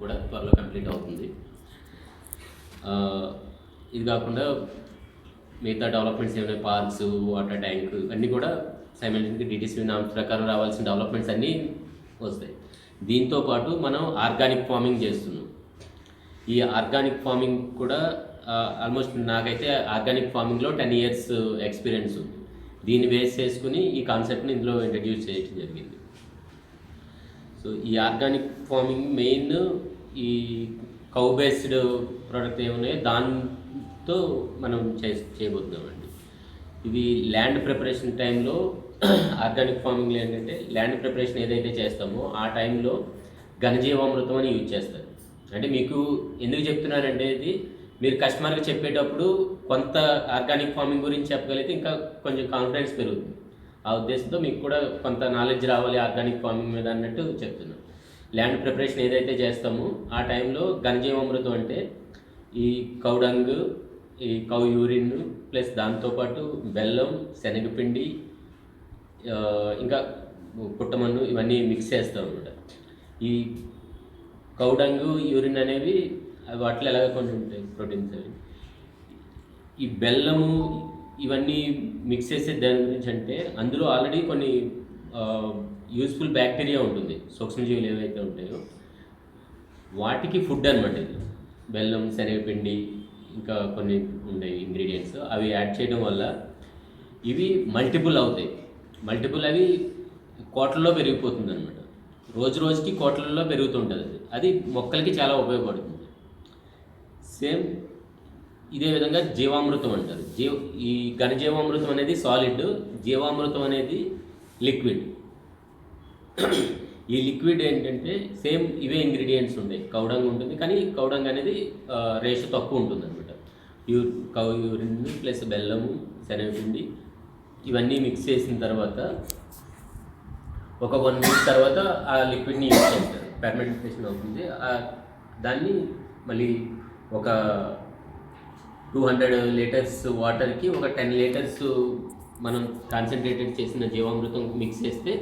కూడా త్వరలో కంప్లీట్ అవుతుంది. ఇది కాకుండా మిగతా డెవలప్మెంట్స్ ఏమైనా పార్క్స్, వాటర్ ట్యాంక్ అన్నీ కూడా సైమల్టేనియస్గా డిటిసిపి నామ్స్ ప్రకారం రావాల్సిన డెవలప్మెంట్స్ అన్నీ వస్తాయి. దీంతోపాటు మనం ఆర్గానిక్ ఫార్మింగ్ చేస్తున్నాం. ఈ ఆర్గానిక్ ఫార్మింగ్ కూడా ఆల్మోస్ట్ నాకైతే ఆర్గానిక్ ఫార్మింగ్లో 10 years ఎక్స్పీరియన్స్ ఉంది. దీన్ని బేస్ చేసుకుని ఈ కాన్సెప్ట్ని ఇందులో ఇంట్రడ్యూస్ చేయడం జరిగింది. సో ఈ ఆర్గానిక్ ఫార్మింగ్ మెయిన్ ఈ కౌ బేస్డ్ ప్రోడక్ట్ ఏమున్నాయో దాంతో మనం చేయబోతున్నామండి. ఇది ల్యాండ్ ప్రిపరేషన్ టైంలో ఆర్గానిక్ ఫార్మింగ్లో ఏంటంటే ల్యాండ్ ప్రిపరేషన్ ఏదైతే చేస్తామో ఆ టైంలో ఘనజీవామృతం అని యూజ్ చేస్తారు. అంటే మీకు ఎందుకు చెప్తున్నానంటే ఇది మీరు కస్టమర్కి చెప్పేటప్పుడు కొంత ఆర్గానిక్ ఫార్మింగ్ గురించి చెప్పగలిగితే ఇంకా కొంచెం కాన్ఫిడెన్స్ పెరుగుతుంది. ఆ ఉద్దేశంతో మీకు కూడా కొంత నాలెడ్జ్ రావాలి ఆర్గానిక్ ఫార్మింగ్ మీద అన్నట్టు చెప్తున్నాను. ల్యాండ్ ప్రిపరేషన్ ఏదైతే చేస్తామో ఆ టైంలో ఘనజీవామృతం అంటే ఈ కౌ డంగ్, ఈ కౌ యూరిన్ ప్లస్ దాంతోపాటు బెల్లం, శనగపిండి, ఇంకా పుట్టమన్ను ఇవన్నీ మిక్స్ చేస్తాం అన్నమాట. ఈ కౌ డంగ్, యూరిన్ అనేవి వాటిలో ఎలాగ కొన్ని ఉంటాయి ప్రోటీన్స్ అవి. ఈ బెల్లము ఇవన్నీ మిక్స్ చేసే దాని గురించి అంటే అందులో ఆల్రెడీ కొన్ని యూస్ఫుల్ బ్యాక్టీరియా ఉంటుంది, సూక్ష్మజీవులు ఏవైతే ఉంటాయో వాటికి ఫుడ్ అనమాట ఇది. బెల్లం, శనగపిండి ఇంకా కొన్ని ఉంటాయి ఇంగ్రీడియంట్స్, అవి యాడ్ చేయడం వల్ల ఇవి మల్టిపుల్ అవుతాయి. మల్టిపుల్ అవి కోట్లలో పెరిగిపోతుంది అనమాట. రోజు రోజుకి కోట్లలో పెరుగుతుంటుంది. అది మొక్కలకి చాలా ఉపయోగపడుతుంది. సేమ్ ఇదే విధంగా జీవామృతం అంటారు. ఈ ఘనజీవామృతం అనేది సాలిడ్, జీవామృతం అనేది లిక్విడ్. ఈ లిక్విడ్ ఏంటంటే సేమ్ ఇవే ఇంగ్రీడియంట్స్ ఉంటాయి. కౌడంగ్ ఉంటుంది కానీ కౌడంగ్ అనేది రేషియో తక్కువ ఉంటుంది అనమాట. కౌ యూరిన్ ప్లస్ బెల్లము, శనగపిండి ఇవన్నీ మిక్స్ చేసిన తర్వాత ఒక 1 week తర్వాత ఆ లిక్విడ్ని యూజ్ చేస్తారు. ఫెర్మెంటేషన్ అవుతుంది. దాన్ని మళ్ళీ ఒక 200 liters వాటర్కి ఒక 10 liters మనం కాన్సన్ట్రేటెడ్ చేసిన జీవామృతం మిక్స్ చేస్తే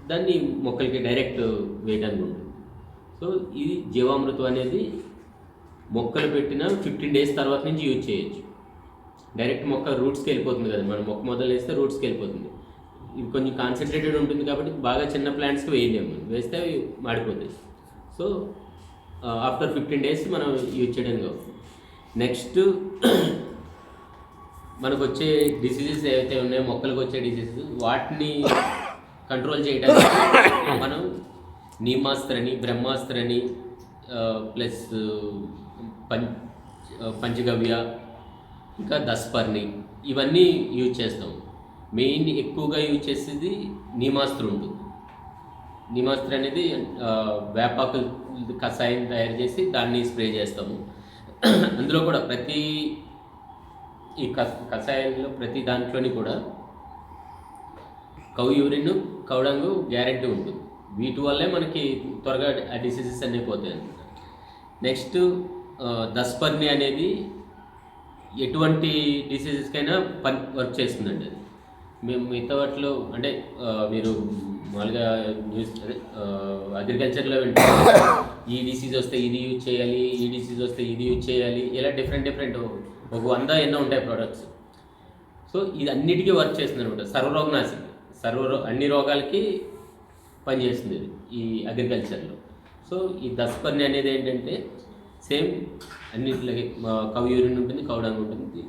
దాన్ని మొక్కలకి డైరెక్ట్ వేయడానికి ఉంటుంది. సో ఇది జీవామృతం అనేది మొక్కలు పెట్టిన 15 days తర్వాత నుంచి యూజ్ చేయొచ్చు. డైరెక్ట్ మొక్క రూట్స్కి వెళ్ళిపోతుంది కదా, మనం మొక్క మొదలు వేస్తే రూట్స్కి వెళ్ళిపోతుంది. ఇది కొంచెం కాన్సన్ట్రేటెడ్ ఉంటుంది కాబట్టి బాగా చిన్న ప్లాంట్స్కి వేయలేము, వేస్తే అవి మాడిపోతాయి. సో ఆఫ్టర్ 15 days మనం యూజ్ చేయడానికి అవుతుంది. నెక్స్ట్ మనకు వచ్చే డిసీజెస్ ఏవైతే ఉన్నాయో మొక్కలకు వచ్చే డిసీజెస్ వాటిని కంట్రోల్ చేయడానికి మనం నీమాస్త్రని, బ్రహ్మాస్త్రని ప్లస్ పంచగవ్య ఇంకా దస్పర్ని ఇవన్నీ యూజ్ చేస్తాం. మెయిన్ ఎక్కువగా యూజ్ చేసేది నీమాస్త్ర ఉంటుంది. నీమాస్త్ర అనేది వేపాకు కషాయం తయారు చేసి దాన్ని స్ప్రే చేస్తాము. అందులో కూడా ప్రతి ఈ కషాయంలో ప్రతి దాంట్లోని కూడా కౌ యూరిన్, కౌడంగు గ్యారెంటీ ఉంటుంది. వీటి వల్లే మనకి త్వరగా ఆ డిసీజెస్ అన్నీ పోతాయి అన్నమాట. నెక్స్ట్ దస్పర్ని అనేది ఎటువంటి డిసీజెస్కైనా వర్క్ చేస్తుందండి. అది మేము మిగతా వాటిలో అంటే మీరు మామూలుగా న్యూస్ అగ్రికల్చర్లో వింటారు, ఈ డిసీజ్ వస్తే ఇది యూజ్ చేయాలి, ఈ డిసీజ్ వస్తే ఇది యూజ్ చేయాలి, ఇలా డిఫరెంట్ ఒక 100 ఎన్నో ఉంటాయి ప్రోడక్ట్స్. సో ఇది అన్నిటికీ వర్క్ చేస్తుంది అనమాట. సర్వరోగనాశికి, అన్ని రోగాలకి పనిచేస్తుంది ఇది ఈ అగ్రికల్చర్లో. సో ఈ దస్పర్ని అనేది ఏంటంటే సేమ్ అన్నింటికి కౌ యూరిన్ ఉంటుంది, కౌడంగ్ ఉంటుంది.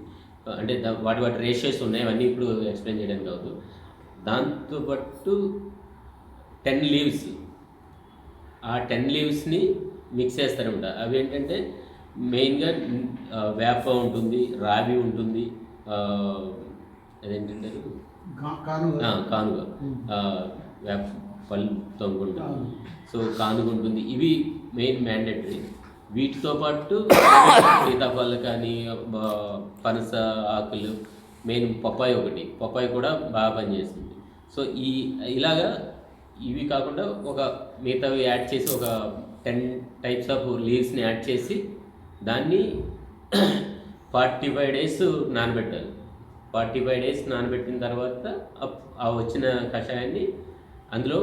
అంటే వాటి రేషియోస్ ఉన్నాయి, అవన్నీ ఇప్పుడు ఎక్స్ప్లెయిన్ చేయడానికి కాదు. దాంతోపాటు 10 leaves, ఆ 10 leavesని మిక్స్ చేస్తారనమాట. అవి ఏంటంటే మెయిన్గా వేప ఉంటుంది, రావి ఉంటుంది, అదేంటంటే కానుగ, వేప పళ్ళు తొంగుంటుంది. సో కానుగ ఉంటుంది. ఇవి మెయిన్ మ్యాండేటరీ. వీటితో పాటు సీతాఫలం కానీ పనస ఆకులు, మెయిన్ పప్పాయ ఒకటి, పప్పాయ కూడా బాగా పనిచేస్తుంది. సో ఇలాగా ఇవి కాకుండా ఒక మిగతావి యాడ్ చేసి ఒక 10 types ఆఫ్ లీవ్స్ని యాడ్ చేసి దాన్ని 45 days నానబెట్టాలి. 45 days నానబెట్టిన తర్వాత ఆ వచ్చిన కషాయాన్ని అందులో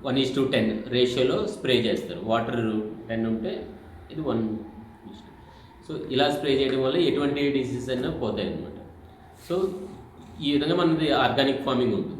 1:10 రేషియోలో స్ప్రే చేస్తారు. వాటర్ 10 ఉంటే ఇది 1. సో ఇలా స్ప్రే చేయడం వల్ల ఎటువంటి డిసీజెస్ అయినా పోతాయి అన్నమాట. సో ఈ విధంగా మనది ఆర్గానిక్ ఫార్మింగ్ ఉంటుంది.